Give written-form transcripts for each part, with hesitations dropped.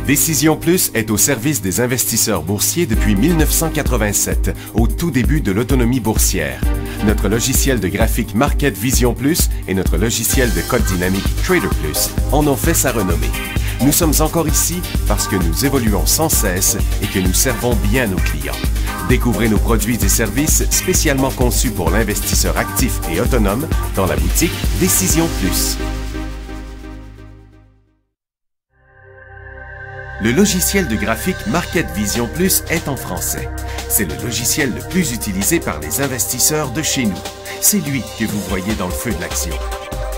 Décision Plus est au service des investisseurs boursiers depuis 1987, au tout début de l'autonomie boursière. Notre logiciel de graphique Market Vision Plus et notre logiciel de code dynamique Trader Plus en ont fait sa renommée. Nous sommes encore ici parce que nous évoluons sans cesse et que nous servons bien nos clients. Découvrez nos produits et services spécialement conçus pour l'investisseur actif et autonome dans la boutique Décision Plus. Le logiciel de graphique Market Vision Plus est en français. C'est le logiciel le plus utilisé par les investisseurs de chez nous. C'est lui que vous voyez dans le feu de l'action.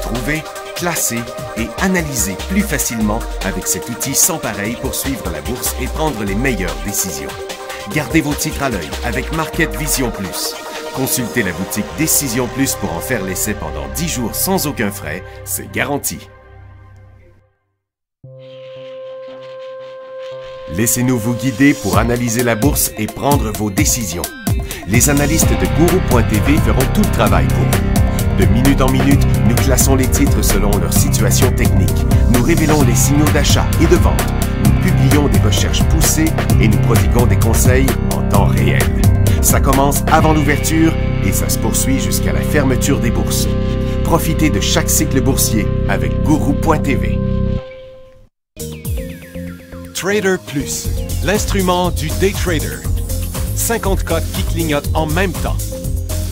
Trouvez, classez et analysez plus facilement avec cet outil sans pareil pour suivre la bourse et prendre les meilleures décisions. Gardez vos titres à l'œil avec Market Vision Plus. Consultez la boutique Décision Plus pour en faire l'essai pendant 10 jours sans aucun frais, c'est garanti. Laissez-nous vous guider pour analyser la bourse et prendre vos décisions. Les analystes de Guru.tv feront tout le travail pour vous. De minute en minute, nous classons les titres selon leur situation technique. Nous révélons les signaux d'achat et de vente. Nous publions des recherches poussées et nous prodiguons des conseils en temps réel. Ça commence avant l'ouverture et ça se poursuit jusqu'à la fermeture des bourses. Profitez de chaque cycle boursier avec Guru.tv. Trader Plus, l'instrument du day trader. 50 codes qui clignotent en même temps.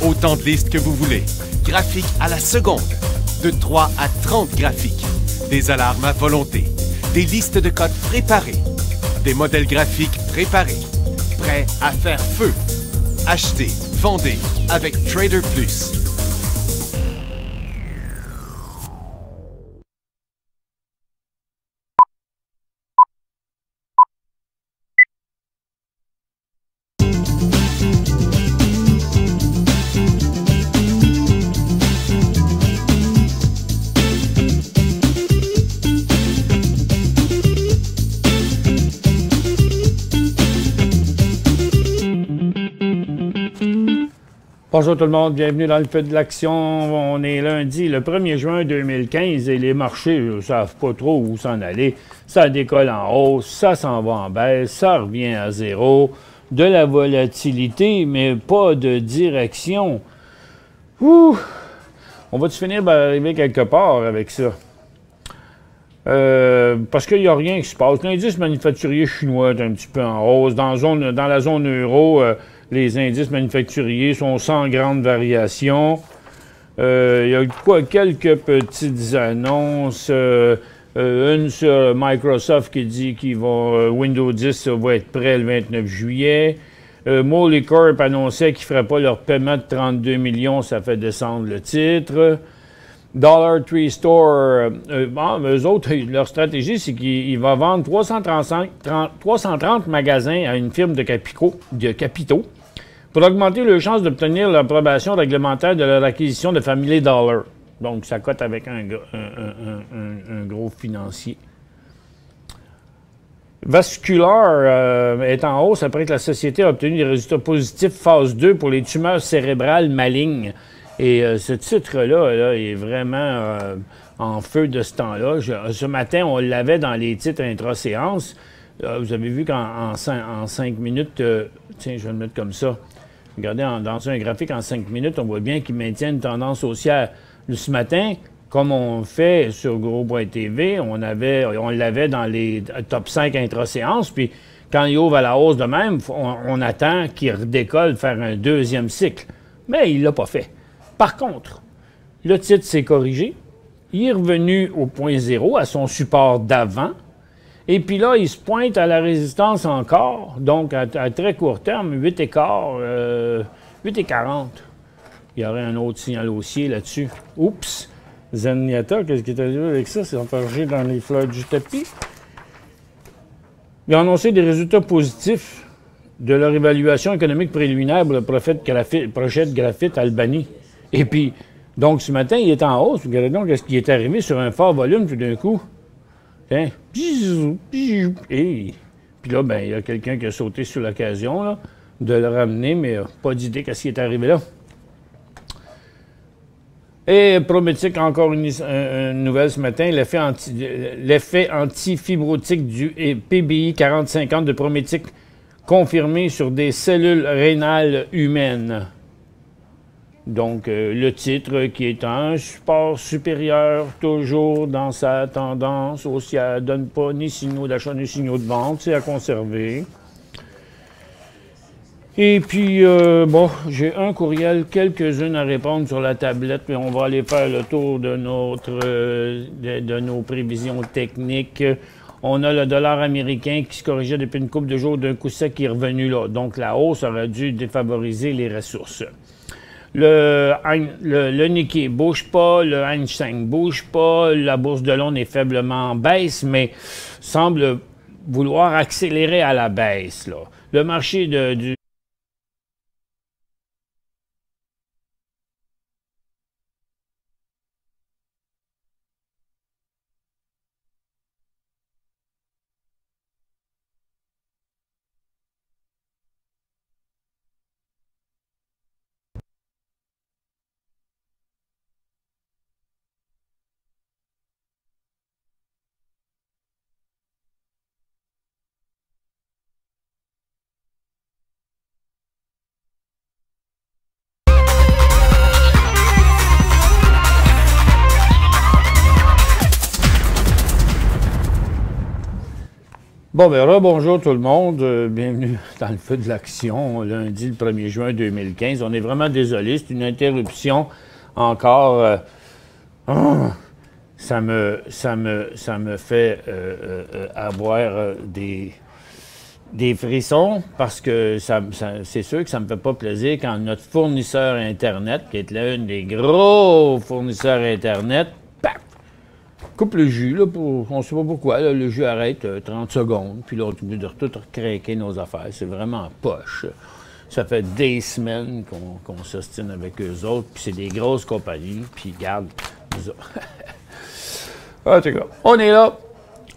Autant de listes que vous voulez. Graphiques à la seconde. De 3 à 30 graphiques. Des alarmes à volonté. Des listes de codes préparées. Des modèles graphiques préparés. Prêts à faire feu. Achetez, vendez avec Trader Plus. Bonjour tout le monde, bienvenue dans le feu de l'action. On est lundi, le 1er juin 2015 et les marchés ne savent pas trop où s'en aller. Ça décolle en hausse, ça s'en va en baisse, ça revient à zéro. De la volatilité, mais pas de direction. Ouh! On va-tu finir par arriver quelque part avec ça? Parce qu'il n'y a rien qui se passe. L'indice manufacturier chinois est un petit peu en hausse. Dans la zone euro, les indices manufacturiers sont sans grande variation. Il y a quelques petites annonces. Une sur Microsoft qui dit qu'il va Windows 10 va être prêt le 29 juillet. Molly Corp annonçait qu'ils ne feraient pas leur paiement de 32 millions, ça fait descendre le titre. Dollar Tree Store, eux autres, leur stratégie, c'est qu'ils vont vendre 330 magasins à une firme de capitaux pour augmenter leurs chances d'obtenir l'approbation réglementaire de leur acquisition de Family Dollar. Donc, ça cote avec un gros financier. Vascular est en hausse après que la société a obtenu des résultats positifs phase 2 pour les tumeurs cérébrales malignes. Et ce titre-là est vraiment en feu de ce temps-là. Ce matin, on l'avait dans les titres intra-séance. Vous avez vu qu'en 5 minutes, tiens, je vais le mettre comme ça. Regardez, dans un graphique en 5 minutes, on voit bien qu'il maintient une tendance haussière. Ce matin, comme on fait sur Guru.tv, on l'avait dans les top 5 intra-séance. Puis quand il ouvre à la hausse de même, on attend qu'il redécolle, faire un deuxième cycle. Mais il ne l'a pas fait. Par contre, le titre s'est corrigé. Il est revenu au point zéro, à son support d'avant. Et puis là, il se pointe à la résistance encore. Donc, à très court terme, 8,40. Il y aurait un autre signal haussier là-dessus. Oups! Zenyatta, qu'est-ce qui est arrivé avec ça? C'est enfargé dans les fleurs du tapis. Ils ont annoncé des résultats positifs de leur évaluation économique préliminaire pour le projet de graphite Albany. Et puis, donc, ce matin, il est en hausse. Regardez donc ce qui est arrivé sur un fort volume tout d'un coup. Hein? Et puis là, ben, il y a quelqu'un qui a sauté sur l'occasion de le ramener, mais pas d'idée qu'est-ce qui est arrivé là. Et Prométhych, encore une nouvelle ce matin, l'effet antifibrotique du PBI 40-50 de Prométhych confirmé sur des cellules rénales humaines. Donc, le titre qui est un support supérieur, toujours dans sa tendance haussière, ne donne pas ni signaux d'achat ni signaux de vente, c'est à conserver. Et puis, bon, j'ai un courriel, quelques-unes à répondre sur la tablette, mais on va aller faire le tour de de nos prévisions techniques. On a le dollar américain qui se corrigeait depuis une couple de jours d'un coup sec qui est revenu là. Donc, la hausse aurait dû défavoriser les ressources. Le Nikkei ne bouge pas, le Hang Seng ne bouge pas, la bourse de Londres est faiblement en baisse, mais semble vouloir accélérer à la baisse, là. Le marché du Bon, ben rebonjour tout le monde. Bienvenue dans le feu de l'action, lundi le 1er juin 2015. On est vraiment désolé, c'est une interruption encore. Ça me fait avoir des frissons parce que c'est sûr que ça me fait pas plaisir quand notre fournisseur Internet, qui est l'un des gros fournisseurs Internet, coupe le jus, là, on ne sait pas pourquoi, là, le jus arrête 30 secondes, puis là, on est obligé de tout recraquer nos affaires. C'est vraiment poche. Ça fait des semaines qu'on s'ostine avec eux autres, puis c'est des grosses compagnies, puis regarde, en tout cas, on est là.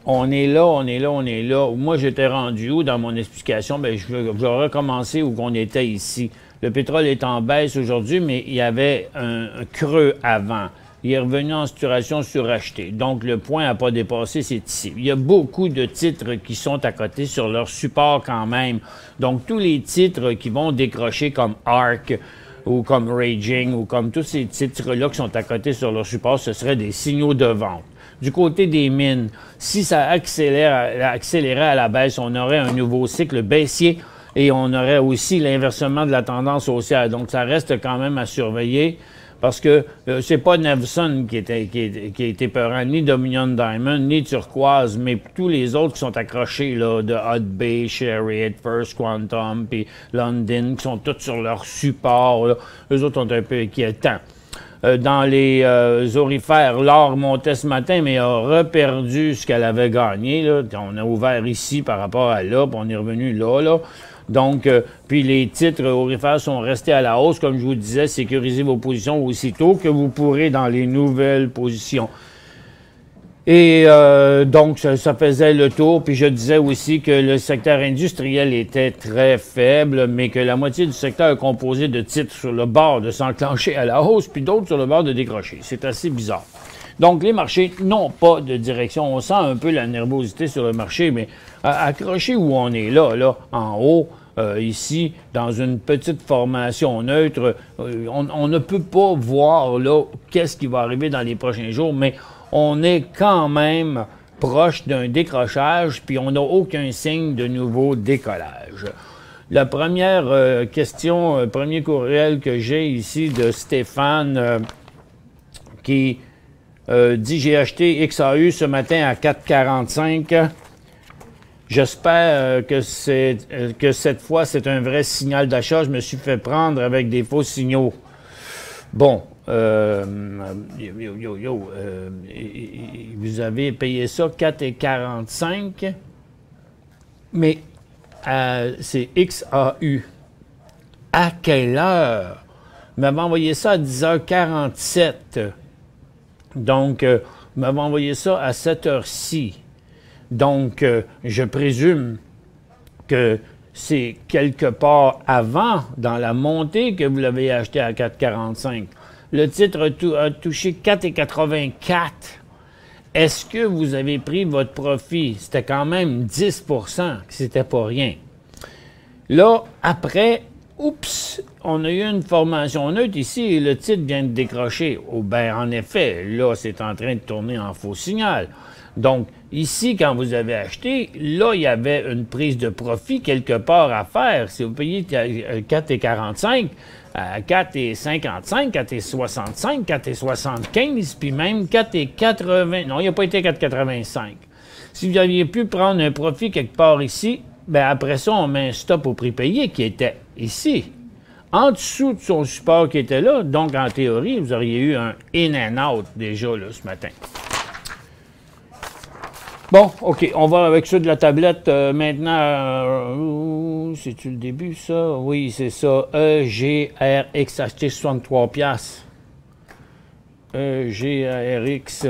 On est là. Moi, j'étais rendu où dans mon explication? Bien, je vais recommencer où on était ici. Le pétrole est en baisse aujourd'hui, mais il y avait un creux avant. Il est revenu en situation surachetée. Donc, le point n'a pas dépassé, c'est ici. Il y a beaucoup de titres qui sont à côté sur leur support quand même. Donc, tous les titres qui vont décrocher comme ARK ou comme Raging ou comme tous ces titres-là qui sont à côté sur leur support, ce seraient des signaux de vente. Du côté des mines, si ça accélérait à la baisse, on aurait un nouveau cycle baissier et on aurait aussi l'inversement de la tendance haussière. Donc, ça reste quand même à surveiller. Parce que c'est pas Nevson qui a été peurant, ni Dominion Diamond, ni Turquoise, mais tous les autres qui sont accrochés, là, de Hod Bay, Chariot, First Quantum, puis London, qui sont tous sur leur support, là. Eux autres sont un peu inquiétants. Dans les orifères, l'or montait ce matin, mais a reperdu ce qu'elle avait gagné, là. On a ouvert ici par rapport à là, puis on est revenu là. Donc, puis les titres orifères sont restés à la hausse. Comme je vous disais, sécurisez vos positions aussitôt que vous pourrez dans les nouvelles positions. Et donc, ça faisait le tour. Puis je disais aussi que le secteur industriel était très faible, mais que la moitié du secteur est composé de titres sur le bord de s'enclencher à la hausse, puis d'autres sur le bord de décrocher. C'est assez bizarre. Donc, les marchés n'ont pas de direction. On sent un peu la nervosité sur le marché, mais accroché où on est là, en haut, ici, dans une petite formation neutre, on ne peut pas voir, là, qu'est-ce qui va arriver dans les prochains jours, mais on est quand même proche d'un décrochage, puis on n'a aucun signe de nouveau décollage. La première question, premier courriel que j'ai ici de Stéphane, qui dit « J'ai acheté XAU ce matin à 4,45. J'espère que cette fois, c'est un vrai signal d'achat. Je me suis fait prendre avec des faux signaux. » Bon, vous avez payé ça 4,45, mais c'est XAU. À quelle heure? Vous m'avez envoyé ça à 10h47. Donc, vous m'avez envoyé ça à cette heure-ci. Donc, je présume que c'est quelque part avant, dans la montée, que vous l'avez acheté à 4,45. Le titre a touché 4,84. Est-ce que vous avez pris votre profit? C'était quand même 10 c'était pas rien. Là, après, oups, on a eu une formation neutre ici et le titre vient de décrocher. Oh, ben, en effet, là, c'est en train de tourner en faux signal. Donc, ici, quand vous avez acheté, là, il y avait une prise de profit quelque part à faire. Si vous payez 4,45, 4,55, 4,65, 4,75, puis même 4,80. Non, il n'a pas été 4,85. Si vous aviez pu prendre un profit quelque part ici, bien après ça, on met un stop au prix payé qui était ici. En dessous de son support qui était là, donc en théorie, vous auriez eu un in and out déjà là, ce matin. Bon, OK, on va avec ceux de la tablette maintenant. C'est-tu le début, ça? Oui, c'est ça. EGRX, acheté 63$. EGRX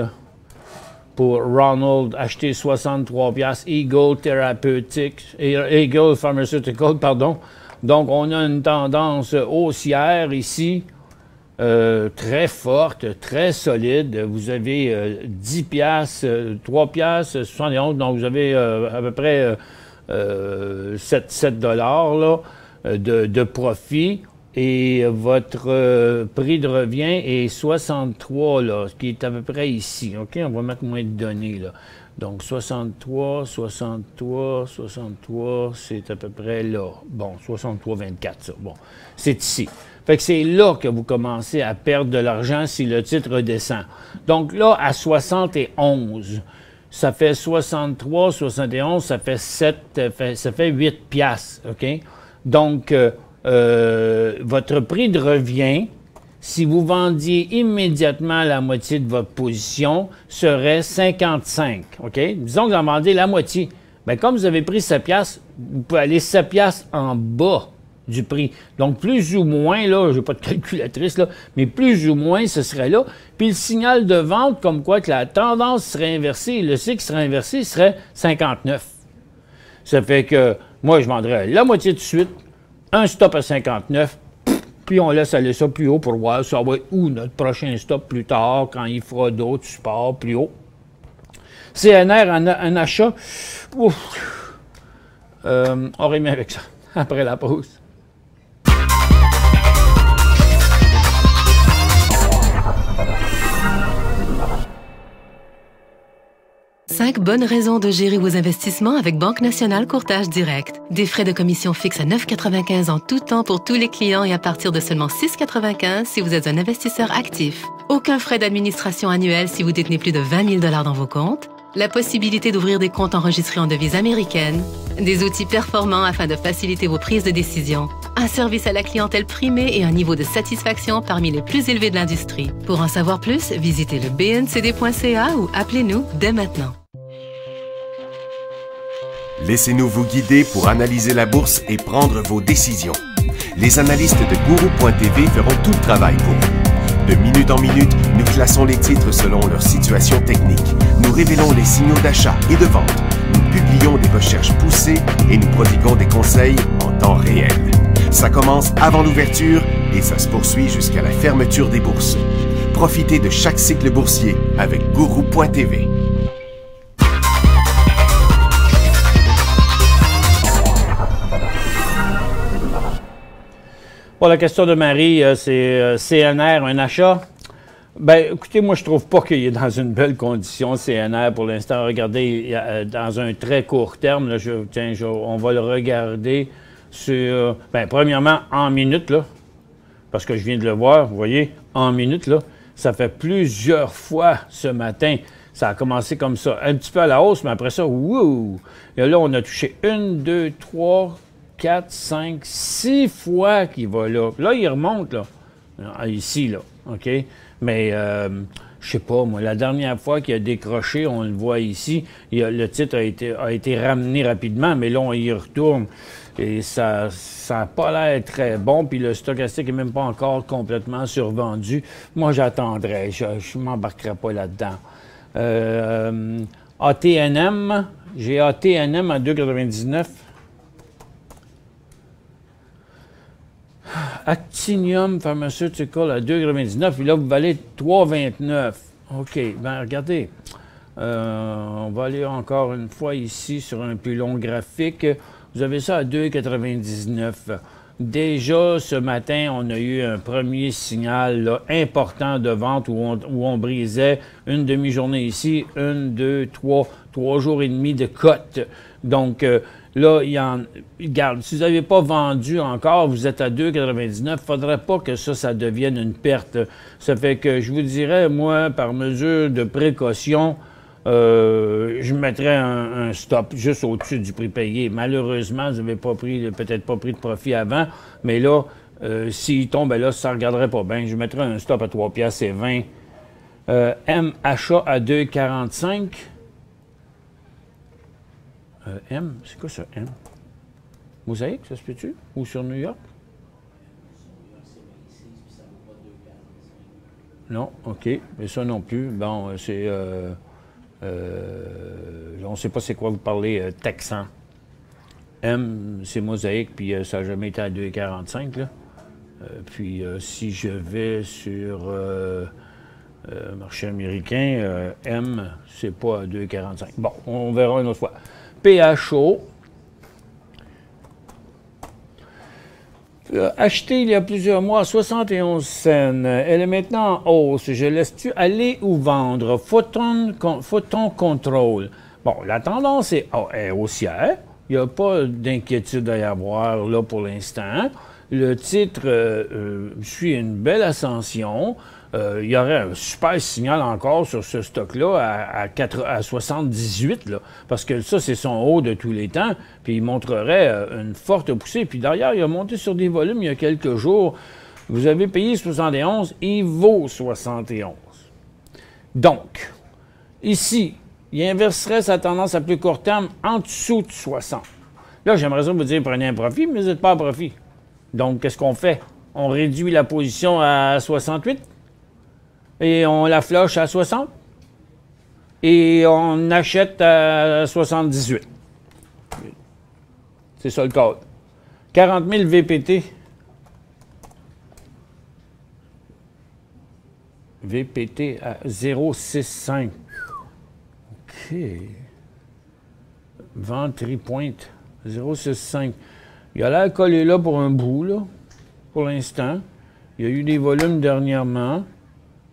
pour Ronald, acheté 63$. Eagle Therapeutics, Eagle Pharmaceutical, pardon. Donc, on a une tendance haussière ici. Très forte, très solide. Vous avez 10 piastres, 3 piastres, 71, donc vous avez à peu près 7 dollars là, de profit. Et votre prix de revient est 63, là, ce qui est à peu près ici. OK? On va mettre moins de données, là. Donc, 63, 63, 63, c'est à peu près là. Bon, 63,24, ça. Bon, c'est ici. Fait que c'est là que vous commencez à perdre de l'argent si le titre redescend. Donc là, à 71, ça fait 63, 71, ça fait 7, ça fait 8 piastres, OK? Donc, votre prix de revient, si vous vendiez immédiatement la moitié de votre position, serait 55, OK? Disons que vous en vendez la moitié. Bien, comme vous avez pris 7 piastres, vous pouvez aller 7 piastres en bas du prix. Donc, plus ou moins, là, je n'ai pas de calculatrice, là, mais plus ou moins, ce serait là. Puis le signal de vente, comme quoi que la tendance serait inversée, le cycle serait inversé, serait 59. Ça fait que moi, je vendrais la moitié de suite, un stop à 59, puis on laisse aller ça plus haut pour voir ça va être où notre prochain stop plus tard, quand il fera d'autres supports plus haut. CNR, un achat, ouf, on remet avec ça, après la pause. 5 bonnes raisons de gérer vos investissements avec Banque Nationale Courtage Direct. Des frais de commission fixes à 9,95 en tout temps pour tous les clients et à partir de seulement 6,95 si vous êtes un investisseur actif. Aucun frais d'administration annuel si vous détenez plus de 20 000 $ dans vos comptes. La possibilité d'ouvrir des comptes enregistrés en devise américaine. Des outils performants afin de faciliter vos prises de décision. Un service à la clientèle primé et un niveau de satisfaction parmi les plus élevés de l'industrie. Pour en savoir plus, visitez le bncd.ca ou appelez-nous dès maintenant. Laissez-nous vous guider pour analyser la bourse et prendre vos décisions. Les analystes de Guru.tv feront tout le travail pour vous. De minute en minute, nous classons les titres selon leur situation technique. Nous révélons les signaux d'achat et de vente. Nous publions des recherches poussées et nous prodiguons des conseils en temps réel. Ça commence avant l'ouverture et ça se poursuit jusqu'à la fermeture des bourses. Profitez de chaque cycle boursier avec Guru.tv. Bon, la question de Marie, c'est CNR, un achat. Ben, écoutez, moi, je trouve pas qu'il est dans une belle condition, CNR, pour l'instant. Regardez, dans un très court terme, là, on va le regarder sur, ben, premièrement, en minutes, là, parce que je viens de le voir, vous voyez, en minutes, là, ça fait plusieurs fois ce matin. Ça a commencé comme ça, un petit peu à la hausse, mais après ça, wouh! Et là, on a touché 1, 2, 3, 4, 5, 6 fois qu'il va là. Là, il remonte, là. Ici, là. OK? Mais, je sais pas, moi, la dernière fois qu'il a décroché, on le voit ici, le titre a été ramené rapidement, mais là, on y retourne. Et ça n'a pas l'air très bon, puis le stochastique n'est même pas encore complètement survendu. Moi, j'attendrai. Je ne m'embarquerai pas là-dedans. ATNM, j'ai ATNM à 2,99. Actinium Pharmaceutical à 2,99 $. Et là, vous valez 3,29 $. OK. Ben regardez. On va aller encore une fois ici sur un plus long graphique. Vous avez ça à 2,99 $. Déjà, ce matin, on a eu un premier signal là, important de vente où on brisait une demi-journée ici, 1, 2, 3 jours et demi de cote. Donc, là, regarde, si vous n'avez pas vendu encore, vous êtes à 2,99 $, il ne faudrait pas que ça devienne une perte. Ça fait que je vous dirais, moi, par mesure de précaution, je mettrais un stop juste au-dessus du prix payé. Malheureusement, vous n'avez peut-être pas pris de profit avant, mais là, s'il tombe, ben là, ça ne regarderait pas bien. Je mettrais un stop à 3,20 $. M achat à 2,45 $. M, c'est quoi ça, M? Mosaïque, ça se peut-tu? Ou sur New York? Non, OK. Mais ça non plus. Bon, c'est... on ne sait pas c'est quoi vous parlez texan. M, c'est Mosaïque, puis ça n'a jamais été à 2,45 $. Puis si je vais sur marché américain, M, c'est pas à 2,45 $. Bon, on verra une autre fois. PHO. Acheté il y a plusieurs mois, 71 cents. Elle est maintenant en hausse. Je laisse-tu aller ou vendre? Photon Control. Bon, la tendance est haussière. Il n'y a pas d'inquiétude à y avoir là pour l'instant. Le titre suit une belle ascension. Il y aurait un super signal encore sur ce stock-là à 78, là, parce que ça, c'est son haut de tous les temps, puis il montrerait une forte poussée. Puis derrière, il a monté sur des volumes il y a quelques jours. Vous avez payé 71, il vaut 71. Donc, ici, il inverserait sa tendance à plus court terme en dessous de 60. Là, j'aimerais ça vous dire, prenez un profit, mais vous n'êtes pas à profit. Donc, qu'est-ce qu'on fait? On réduit la position à 68? Et on la flush à 60. Et on achète à 78. C'est ça le code. 40 000 VPT. VPT à 0,65. OK. Ventre pointe. 0,65. Il a l'air collé là pour un bout, là, pour l'instant. Il y a eu des volumes dernièrement.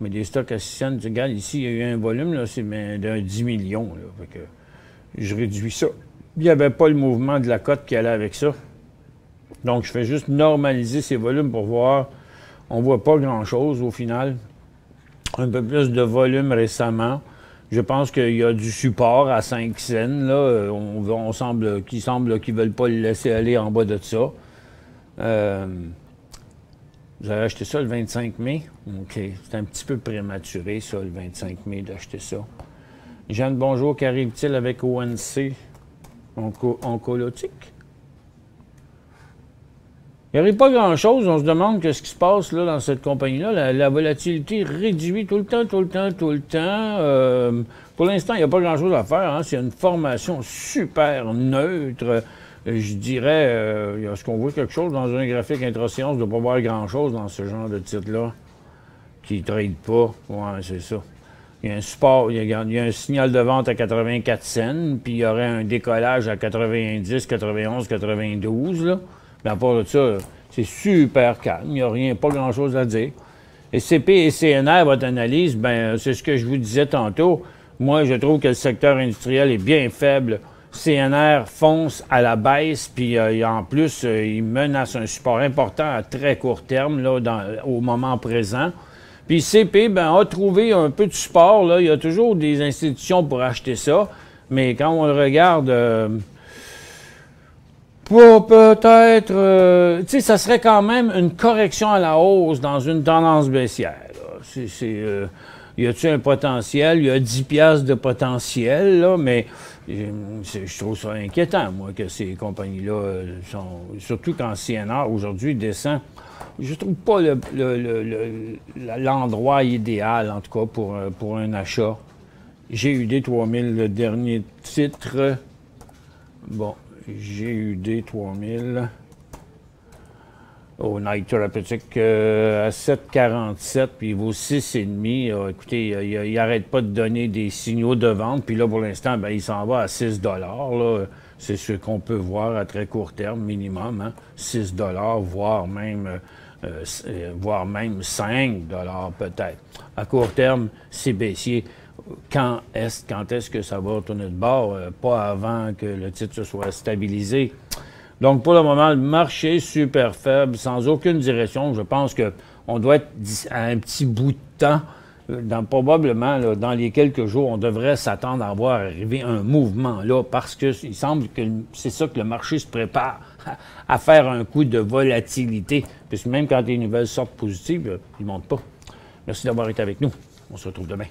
Mais des stocks à 6 cents, tu regardes ici, il y a eu un volume, là, c'est d'un 10 millions. Là, fait que je réduis ça. Il n'y avait pas le mouvement de la cote qui allait avec ça. Donc, je fais juste normaliser ces volumes pour voir. On ne voit pas grand-chose au final. Un peu plus de volume récemment. Je pense qu'il y a du support à 5 cents. Là. On semble qu'ils ne veulent pas le laisser aller en bas de ça. Vous avez acheté ça le 25 mai? OK. C'est un petit peu prématuré, ça, le 25 mai, d'acheter ça. Jeanne, bonjour. Qu'arrive-t-il avec ONC? Oncolotique? Il n'arrive pas grand-chose. On se demande ce qui se passe là, dans cette compagnie-là. La volatilité réduit tout le temps. Pour l'instant, il n'y a pas grand-chose à faire. Hein. C'est une formation super neutre. Je dirais, est-ce qu'on voit quelque chose dans un graphique intra-séance? On ne doit pas voir grand-chose dans ce genre de titre-là qui ne trade pas. Ouais, c'est ça. Il y a un support, il y a un signal de vente à 84 cents, puis il y aurait un décollage à 90, 91, 92. Là. Mais à part de ça, c'est super calme. Il n'y a rien, pas grand-chose à dire. Et CP et CNR, votre analyse, ben c'est ce que je vous disais tantôt. Moi, je trouve que le secteur industriel est bien faible. CNR fonce à la baisse, puis en plus, il menace un support important à très court terme, là, au moment présent. Puis CP, ben, a trouvé un peu de support. Là. Il y a toujours des institutions pour acheter ça, mais quand on le regarde, pour peut-être... tu sais, ça serait quand même une correction à la hausse dans une tendance baissière. Y a-t-il un potentiel? Il y a 10 piastres de potentiel, là, mais je trouve ça inquiétant, moi, que ces compagnies-là sont... Surtout quand CNR, aujourd'hui, descend. Je trouve pas l'endroit idéal, en tout cas, pour un achat. GUD 3000, le dernier titre. Bon, GUD 3000. au Nike Thérapeutique à 7,47, puis il vaut 6,5. Écoutez, il n'arrête pas de donner des signaux de vente, puis là, pour l'instant, ben, il s'en va à 6 $. C'est ce qu'on peut voir à très court terme, minimum, hein? 6 $, voire même 5 $ peut-être. À court terme, c'est baissier. Quand est-ce que ça va retourner de bord? Pas avant que le titre se soit stabilisé. Donc, pour le moment, le marché est super faible, sans aucune direction. Je pense qu'on doit être à un petit bout de temps. Probablement, là, dans les quelques jours, on devrait s'attendre à voir arriver un mouvement là, parce qu'il semble que c'est ça que le marché se prépare à faire un coup de volatilité. Puisque même quand les nouvelles sortent positives, ils ne montent pas. Merci d'avoir été avec nous. On se retrouve demain.